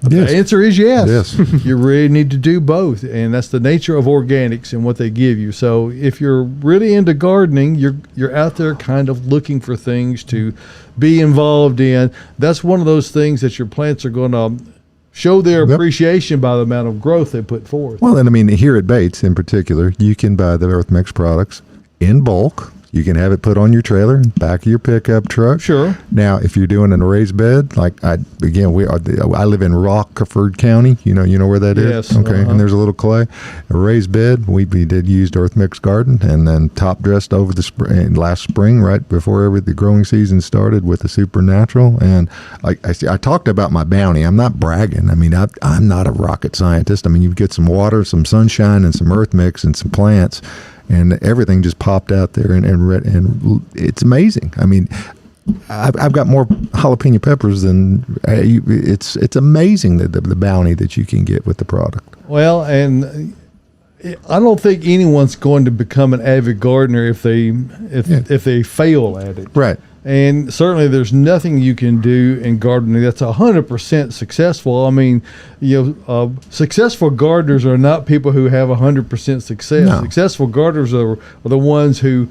the answer is yes. You really need to do both. And that's the nature of organics and what they give you. So if you're really into gardening, you're out there kind of looking for things to be involved in. That's one of those things that your plants are going to show their appreciation by the amount of growth they put forth. Well, and I mean, here at Bates in particular, you can buy the Earth Mix products in bulk. You can have it put on your trailer in the back of your pickup truck. Sure. Now, if you're doing a raised bed, like I live in Rockford County. You know where that is? Yes. Okay. And there's a little clay. A raised bed, we did use Earth Mix Garden and then top dressed over the last spring, right before the growing season started with the Supernatural. And I talked about my bounty. I'm not bragging. I mean, I'm not a rocket scientist. I mean, you get some water, some sunshine, and some Earth Mix and some plants. And everything just popped out there, and it's amazing. I mean, I've got more jalapeno peppers than it's amazing the bounty that you can get with the product. Well, and I don't think anyone's going to become an avid gardener if they fail at it. Right. And certainly there's nothing you can do in gardening that's 100% successful. I mean, successful gardeners are not people who have 100% success. No. Successful gardeners are the ones who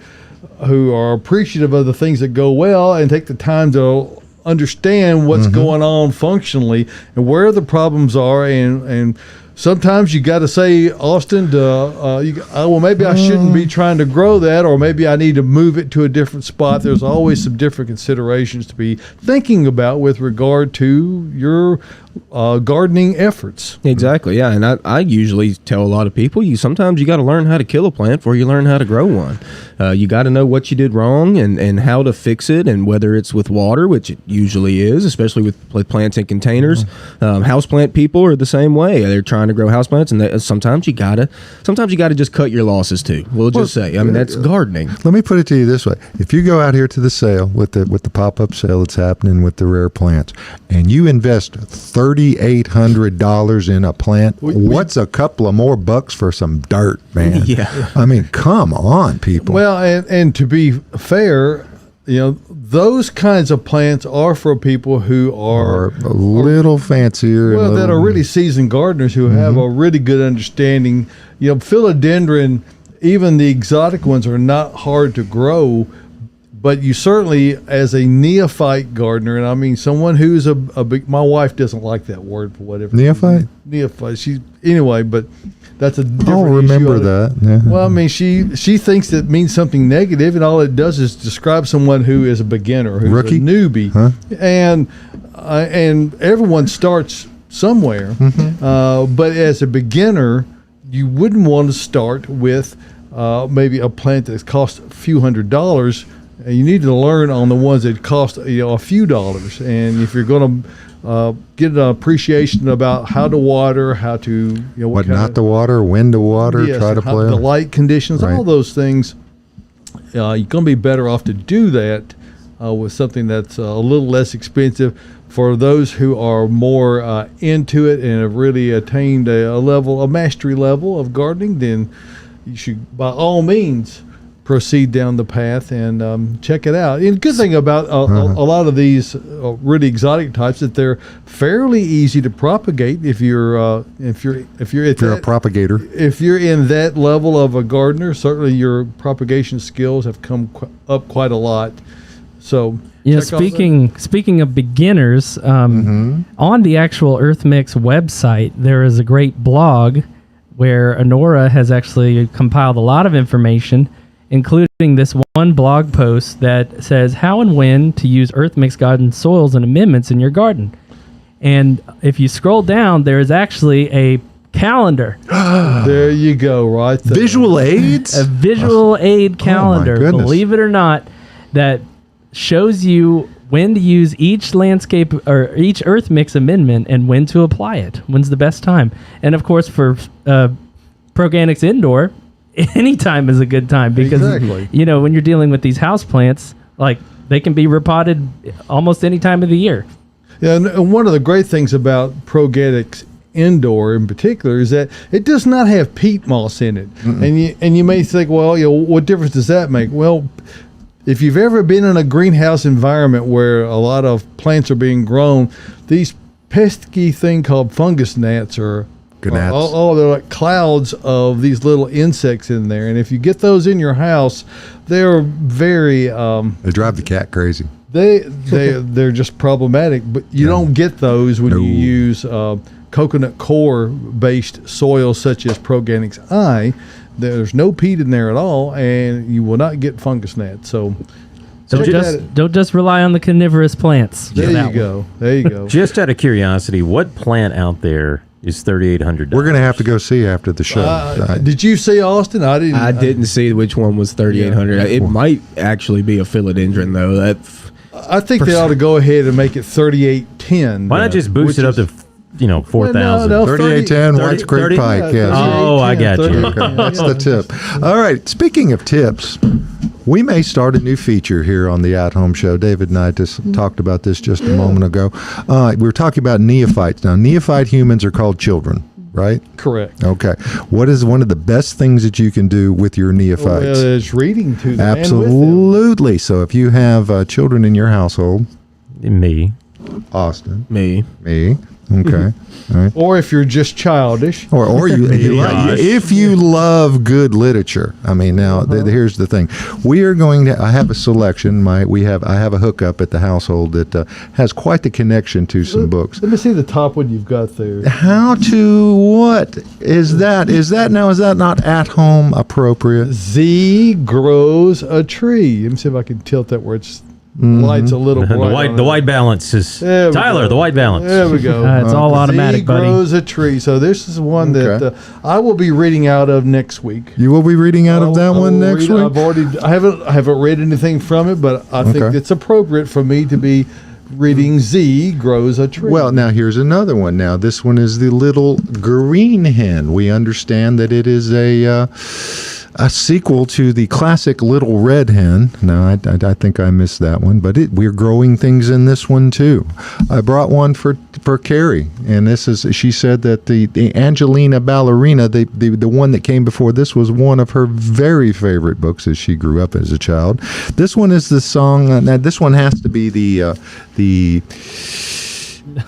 are appreciative of the things that go well and take the time to understand what's going on functionally and where the problems are and sometimes you got to say, Austin, maybe I shouldn't be trying to grow that, or maybe I need to move it to a different spot. There's always some different considerations to be thinking about with regard to your gardening efforts. Exactly, yeah. And I usually tell a lot of people, sometimes you got to learn how to kill a plant before you learn how to grow one. You got to know what you did wrong and how to fix it, and whether it's with water, which it usually is, especially with plants in containers. Houseplant people are the same way. They're trying to grow houseplants, and sometimes you gotta just cut your losses too. We'll just say, I mean, that's gardening. Let me put it to you this way: if you go out here to the sale with the pop-up sale that's happening with the rare plants, and you invest $3,800 in a plant, what's a couple of more bucks for some dirt, man? Yeah. I mean, come on, people. Well, and to be fair, those kinds of plants are for people who are a little fancier. Well, that are really seasoned gardeners who have a really good understanding. Philodendron, even the exotic ones, are not hard to grow. But you certainly, as a neophyte gardener, and I mean someone who's a big, my wife doesn't like that word for whatever. Neophyte? Neophyte. Anyway, but that's a different I'll remember issue. that. Yeah. Well, I mean, she thinks it means something negative, and all it does is describe someone who is a beginner, who's Rookie? a newbie, Huh? and everyone starts somewhere. But as a beginner, you wouldn't want to start with maybe a plant that costs a few $100s. And you need to learn on the ones that cost a few dollars. And if you're going to get an appreciation about how to water, how to What not to water, when to water, yes, try to how- play. the light conditions, Right. all those things. You're going to be better off to do that with something that's a little less expensive. For those who are more into it and have really attained a mastery level of gardening, then you should, by all means, proceed down the path and check it out. And the good thing about a lot of these really exotic types that they're fairly easy to propagate if you're a propagator. If you're in that level of a gardener, certainly your propagation skills have come up quite a lot. So Yeah, check all that. speaking of beginners, on the actual Earth Mix website, there is a great blog where Honora has actually compiled a lot of information, including this one blog post that says how and when to use Earth Mix garden soils and amendments in your garden. And if you scroll down, there is actually a calendar, There you go, right there. Visual aids? a visual aid calendar, goodness. believe it or not, that shows you when to use each landscape or each Earth Mix amendment and when to apply it. When's the best time? And of course, for Proganics Indoor, any time is a good time because Exactly. when you're dealing with these house plants, like they can be repotted almost any time of the year. Yeah, and one of the great things about Proganics Indoor in particular is that it does not have peat moss in it. And you may think, well, what difference does that make? Well, if you've ever been in a greenhouse environment where a lot of plants are being grown, these pesky thing called fungus gnats are Gnats. they're like clouds of these little insects in there. And if you get those in your house, they're very They drive the cat crazy. they're just problematic. But you don't get those when No. you use coconut core based soil such as Proganics I. There's no peat in there at all, and you will not get fungus gnats. So Don't just rely on the carnivorous plants. there for that you one. go. There you go. Just out of curiosity, what plant out there is $3,800? We're going to have to go see after the show. Did you see Austin? I didn't. I didn't see which one was 3,800. It might actually be a philodendron though. That I think they ought to go ahead and make it 3810. Why not just boost it up to 4,000? no, 3810 Whites Creek 30? Pike. Yes. Oh, I got you. Okay, that's the tip. All right. Speaking of tips, we may start a new feature here on the At Home Show. David and I just talked about this just a moment ago. We were talking about neophytes. Now, neophyte humans are called children, right? Correct. Okay. What is one of the best things that you can do with your neophytes? Well, it's reading to them. And with them. Absolutely. So if you have children in your household, Me. Austin, me. me, okay, all right. Or if you're just childish. Or you Gosh. if you love good literature. I mean, now here's the thing: we are going to. I have a selection. I have a hookup at the household that has quite the connection to some books. Let me see the top one you've got there. How to what is that? Is that not at home appropriate? Z grows a tree. Let me see if I can tilt that where it's lights a little bright. The white balance is There we Tyler. go. The white balance. There we go. It's all automatic, Z buddy. grows a tree. So this is one that Okay. I will be reading out of next week. You will be reading out of that I one will next read- week. I haven't read anything from it, but I think Okay. it's appropriate for me to be reading Z grows a tree. Well, now here's another one. Now this one is the little green hen. We understand that it is a sequel to the classic Little Red Hen. Now, I think I missed that one, but we're growing things in this one too. I brought one for Cary, and she said that the Angelina Ballerina, the one that came before this, was one of her very favorite books as she grew up as a child. This one is the song. Now, this one has to be the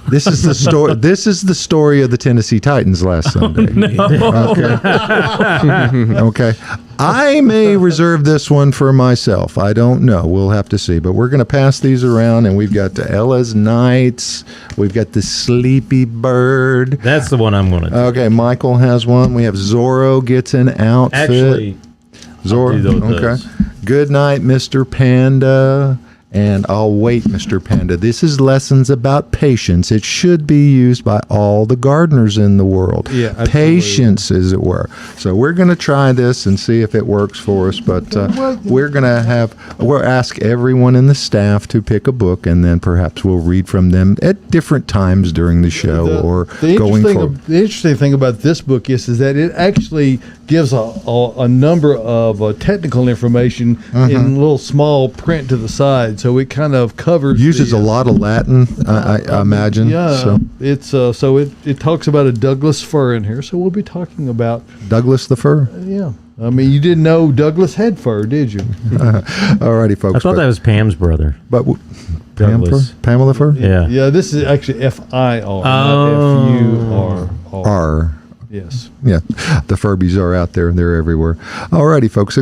This is the story. This is the story of the Tennessee Titans last Sunday. Okay. I may reserve this one for myself. I don't know. We'll have to see. But we're going to pass these around, and we've got the Ella's Knights. We've got the Sleepy Bird. That's the one I'm going to do. Okay, Michael has one. We have Zorro gets an outfit. Actually, Zorro. I'll do Okay. those. Good night, Mr. Panda. And I'll wait, Mr. Panda. This is lessons about patience. It should be used by all the gardeners in the world. Yeah, absolutely. Patience, as it were. So we're going to try this and see if it works for us. But we'll ask everyone in the staff to pick a book, and then perhaps we'll read from them at different times during the show or going forward. The interesting thing about this book is that it actually gives a number of technical information in little small print to the side. So it kind of covers. Uses a lot of Latin, I imagine. Yeah, So. it's it talks about a Douglas fir in here. So we'll be talking about Douglas the fir. yeah. I mean, you didn't know Douglas had fur, did you? Alrighty, folks. I thought that was Pam's brother. But Douglas. Pamela fir. Yeah. Yeah. This is actually FIR, Oh. not FUR. R. Yes. Yeah, the Furbies are out there. They're everywhere. Alrighty, folks,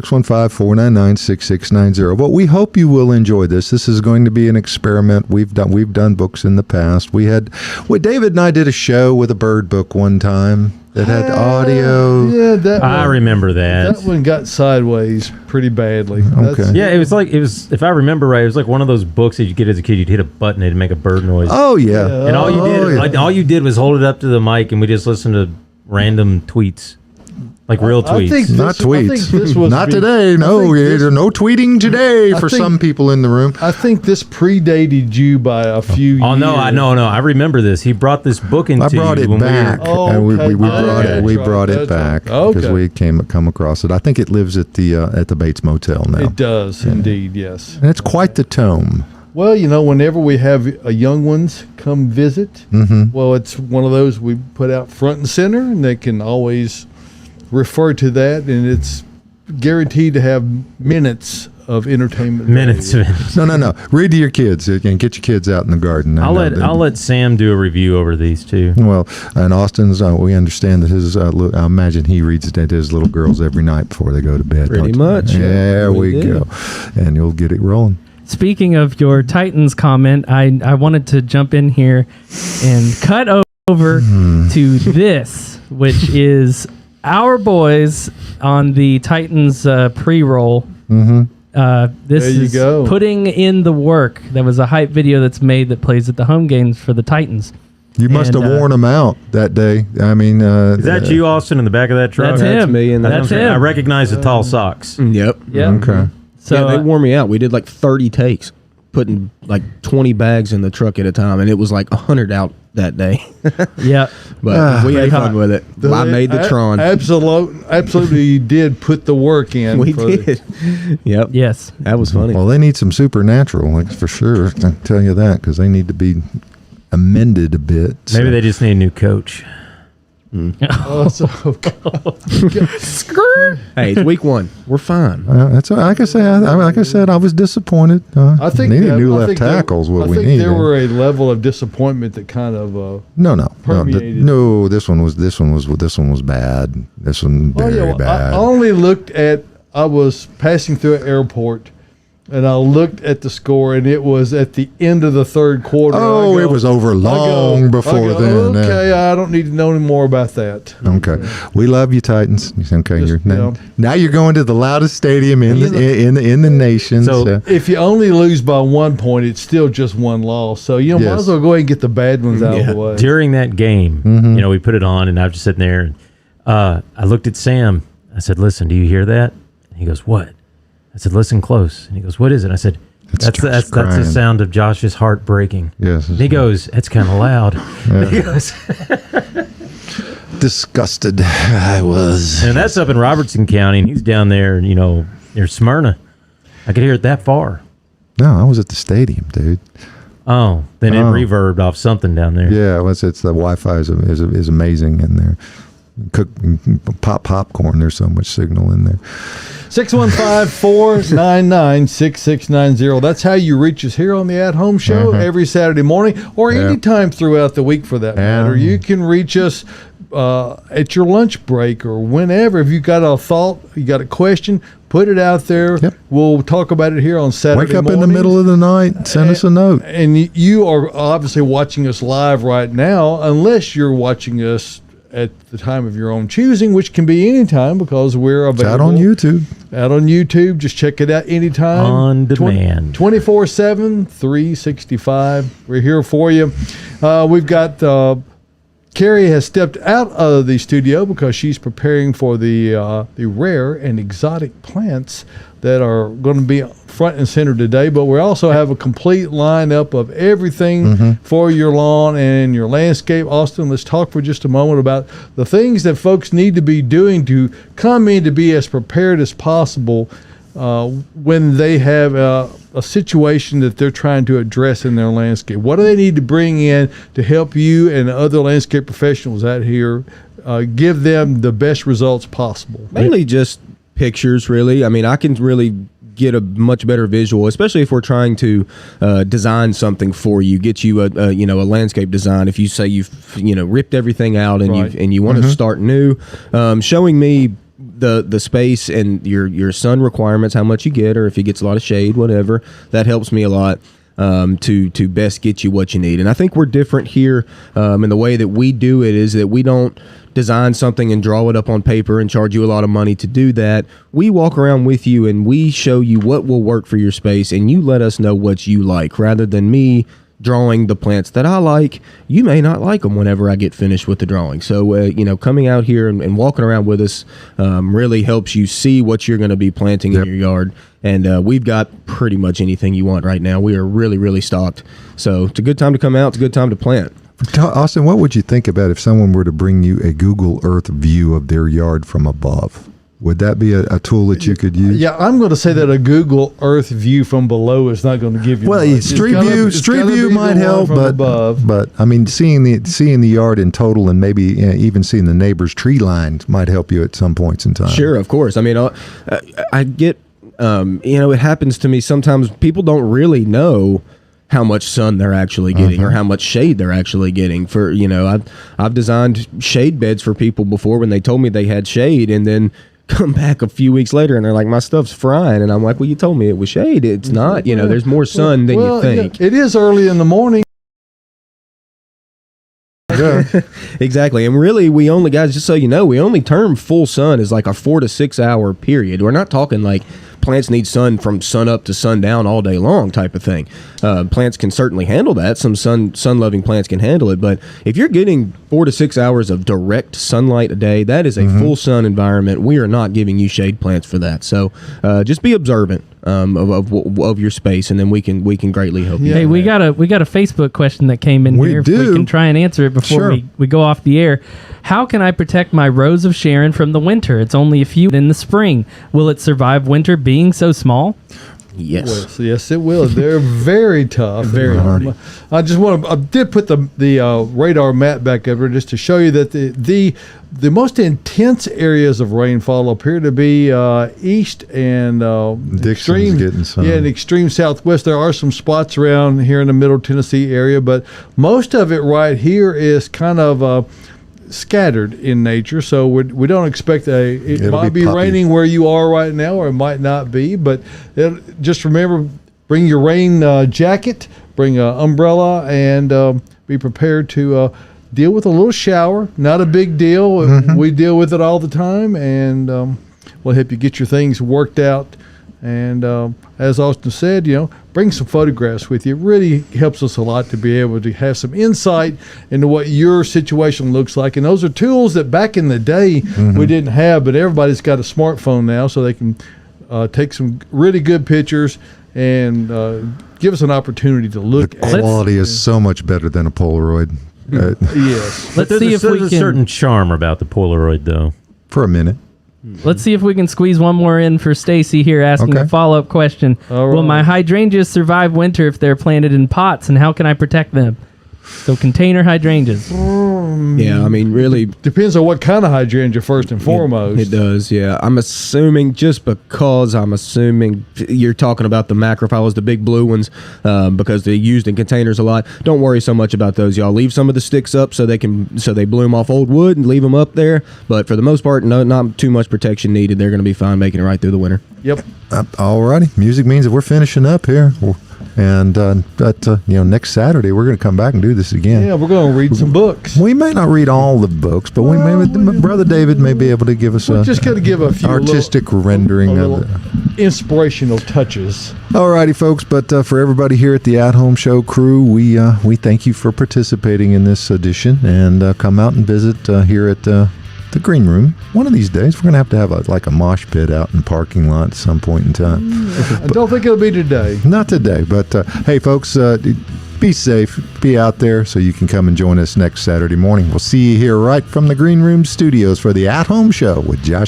615-499-6690. But we hope you will enjoy this. This is going to be an experiment. We've done books in the past. David and I did a show with a bird book one time that had audio. Yeah, I remember that. That one got sideways pretty badly. Okay. Yeah, it was if I remember right, it was like one of those books that you get as a kid. You'd hit a button, it'd make a bird noise. Oh, yeah. And all you did was hold it up to the mic, and we just listened to random tweets, like real tweets. Not tweets. I think this was Not today. No, no tweeting today for some people in the room. I think this predated you by a few years. Oh no, I remember this. He brought this book into I brought it you when back. Oh, And okay. we brought it That's back right. because we come across it. I think it lives at the Bates Motel now. It does indeed, yes. And it's quite the tome. Well, whenever we have young ones come visit, well, it's one of those we put out front and center, and they can always refer to that, and it's guaranteed to have minutes of entertainment. minutes. value. No. Read to your kids. You can get your kids out in the garden. I'll let Sam do a review over these too. Well, and Austin's, we understand that his, I imagine he reads it to his little girls every night before they go to bed. Pretty don't you? much. There we We do. go. And you'll get it rolling. Speaking of your Titans comment, I wanted to jump in here and cut over to this, which is our boys on the Titans pre-roll. This There you is go. putting in the work. There was a hype video that's made that plays at the home games for the Titans. You must And, have worn them out that day. I mean, Is that you, Austin, in the back of that truck? That's That's him. me in the- That's I him. recognize the tall socks. Yep. Yeah. Okay. So yeah, they wore me out. We did like 30 takes, putting like 20 bags in the truck at a time, and it was like 100 out that day. yeah. But we had fun with it. I made the Tron. Absolutely did put the work in. We for the- did. Yep. Yes. That was funny. Well, they need some supernatural, like, for sure. I can tell you that, because they need to be amended a bit. Maybe they just need a new coach. Oh, so, Hey, it's week one. We're fine. That's like I said. I was disappointed. I think needed that- new I left think there- tackles. What I we think need. there were a level of disappointment that kind of. No. permeated. No, this one was bad. This one very bad. I only looked at. I was passing through an airport, and I looked at the score, and it was at the end of the third quarter. Oh, it was over long before then. Okay, I don't need to know any more about that. Okay, we love you, Titans. Okay, Just, now you're going to the loudest stadium in the nation. So- If you only lose by 1 point, it's still just one loss. So might Yes. as well go ahead and get the bad ones out of the way. During that game, we put it on, and I was just sitting there, and I looked at Sam. I said, "Listen, do you hear that?" And he goes, "What?" I said, "Listen close." And he goes, "What is it?" I said, Josh that's the crying. sound of Josh's heart breaking." Yes. And he goes, "It's kind of loud." He goes, Disgusted. I was. and that's up in Robertson County, and he's down there, near Smyrna. I could hear it that far. No, I was at the stadium, dude. Oh, then it reverbed off something down there. Yeah, it's the Wi-Fi is amazing in there. cook, pop popcorn. There's so much signal in there. 615-499-6690. That's how you reach us here on the At Home Show every Saturday morning, or anytime throughout the week for that matter. You can reach us at your lunch break or whenever. If you got a thought, you got a question, put it out there. We'll talk about it here on Saturday Wake up mornings. in the middle of the night, send us a note. And you are obviously watching us live right now, unless you're watching us at the time of your own choosing, which can be any time because we're available. It's out on YouTube. Out on YouTube. Just check it out anytime. On demand. 24/7, 365. We're here for you. We've got Cary has stepped out of the studio because she's preparing for the rare and exotic plants that are going to be front and center today. But we also have a complete lineup of everything for your lawn and your landscape. Austin, let's talk for just a moment about the things that folks need to be doing to come in to be as prepared as possible when they have a situation that they're trying to address in their landscape. What do they need to bring in to help you and other landscape professionals out here give them the best results possible? Mainly just pictures, really. I mean, I can really get a much better visual, especially if we're trying to design something for you, get you a landscape design. If you say you've ripped everything out and you want to start new, showing me the space and your sun requirements, how much you get, or if it gets a lot of shade, whatever, that helps me a lot to best get you what you need. And I think we're different here in the way that we do it is that we don't design something and draw it up on paper and charge you a lot of money to do that. We walk around with you and we show you what will work for your space, and you let us know what you like, rather than me drawing the plants that I like. You may not like them whenever I get finished with the drawing. So, coming out here and walking around with us really helps you see what you're going to be planting in your yard. And we've got pretty much anything you want right now. We are really, really stocked. So it's a good time to come out. It's a good time to plant. Austin, what would you think about if someone were to bring you a Google Earth view of their yard from above? Would that be a tool that you could use? Yeah, I'm going to say that a Google Earth view from below is not going to give you. Well, much. Street View might help, but I mean, seeing the yard in total and maybe even seeing the neighbor's tree line might help you at some points in time. Sure, of course. I mean, I get, it happens to me sometimes. People don't really know how much sun they're actually getting or how much shade they're actually getting. For I've designed shade beds for people before when they told me they had shade, and then come back a few weeks later and they're like, my stuff's frying, and I'm like, well, you told me it was shade. It's not. There's more sun than you think. It is early in the morning. Yeah. Exactly. And really, we only, guys, just so you know, we only term full sun as like a 4 to 6 hour period. We're not talking like plants need sun from sun up to sundown all day long type of thing. Plants can certainly handle that. Some sun-loving plants can handle it. But if you're getting 4 to 6 hours of direct sunlight a day, that is a full sun environment. We are not giving you shade plants for that. So just be observant of your space, and then we can greatly help you. Hey, we got a Facebook question that came in here. Do. If we can try and answer it before we go off the air. How can I protect my Rose of Sharon from the winter? It's only a few in the spring. Will it survive winter being so small? Yes. Yes, it will. They're very tough. Very hardy. I did put the radar map back over just to show you that the most intense areas of rainfall appear to be east and extreme, getting some. Yeah, and extreme southwest. There are some spots around here in the Middle Tennessee area, but most of it right here is kind of scattered in nature, so we don't expect it might be raining where you are right now, or it might not be, but just remember, bring your rain jacket, bring an umbrella, and be prepared to deal with a little shower. Not a big deal. We deal with it all the time, and we'll help you get your things worked out. And as Austin said, bring some photographs with you. It really helps us a lot to be able to have some insight into what your situation looks like. And those are tools that back in the day we didn't have, but everybody's got a smartphone now, so they can take some really good pictures and give us an opportunity to look at. The quality is so much better than a Polaroid. Yes. Let's see if we There's can. a certain charm about the Polaroid, though. For a minute. Let's see if we can squeeze one more in for Stacy here, asking a follow-up question. All right. Will my hydrangeas survive winter if they're planted in pots, and how can I protect them? So container hydrangeas. Yeah, I mean, really, Depends on what kind of hydrangea first and foremost. it does. Yeah, I'm assuming just because I'm assuming you're talking about the macrophyllus, the big blue ones, because they're used in containers a lot. Don't worry so much about those, y'all. Leave some of the sticks up so they bloom off old wood and leave them up there. But for the most part, not too much protection needed. They're going to be fine making it right through the winter. Yep. All righty. Music means that we're finishing up here. And next Saturday, we're going to come back and do this again. Yeah, we're going to read some books. We may not read all the books, but Brother David may be able to give us We're just going to give a few artistic rendering of it. Inspirational touches. All righty, folks. But for everybody here at the At Home Show crew, we thank you for participating in this edition, and come out and visit here at the Green Room. One of these days, we're going to have a mosh pit out in the parking lot at some point in time. I don't think it'll be today. Not today, but hey, folks, be safe. Be out there so you can come and join us next Saturday morning. We'll see you here right from the Green Room studios for the At Home Show with Josh